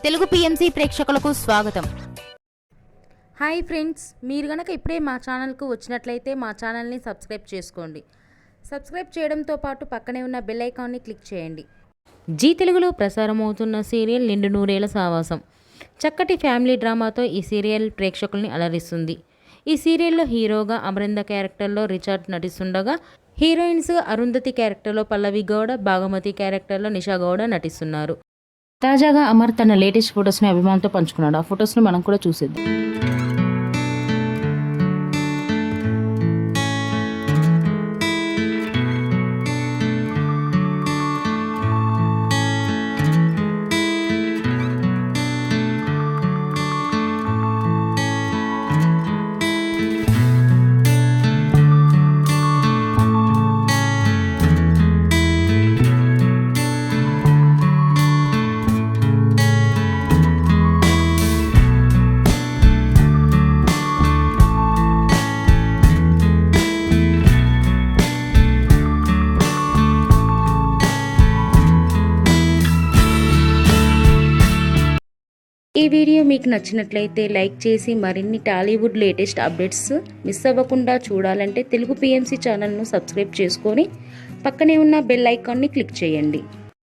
Telugu PMC ప్రేక్షకులకు స్వాగతం. Hi friends, మీరు గనక ఇప్పుడే మా ఛానల్కు వచ్చినట్లయితే మా ఛానల్ని సబ్స్క్రైబ్ చేసుకోండి. సబ్స్క్రైబ్ చేయడంతో పాటు పక్కనే ఉన్న బెల్ ఐకాన్ని క్లిక్ చేయండి. జీ తెలుగులో ప్రసారమవుతున్న సీరియల్ నిండు నూరేళ్ల సావాసం చక్కటి ఫ్యామిలీ డ్రామాతో ఈ సీరియల్ ప్రేక్షకుల్ని అలరిస్తుంది. ఈ సీరియల్లో హీరోగా అమరింద క్యారెక్టర్లో రిచర్డ్ నటిస్తుండగా, హీరోయిన్స్ అరుంధతి క్యారెక్టర్లో పల్లవి గౌడ, భాగమతి క్యారెక్టర్లో నిషా గౌడ నటిస్తున్నారు. తాజాగా అమర్ తన లేటెస్ట్ ఫొటోస్ని అభిమానులతో పంచుకున్నాడు. ఆ ఫొటోస్ని మనం కూడా చూసేద్దాం. ఈ వీడియో మీకు నచ్చినట్లయితే లైక్ చేసి మరిన్ని టాలీవుడ్ లేటెస్ట్ అప్డేట్స్ మిస్ అవ్వకుండా చూడాలంటే తెలుగు పిఎంసి ఛానల్ను సబ్స్క్రైబ్ చేసుకొని పక్కనే ఉన్న బెల్ ఐకాన్ని క్లిక్ చేయండి.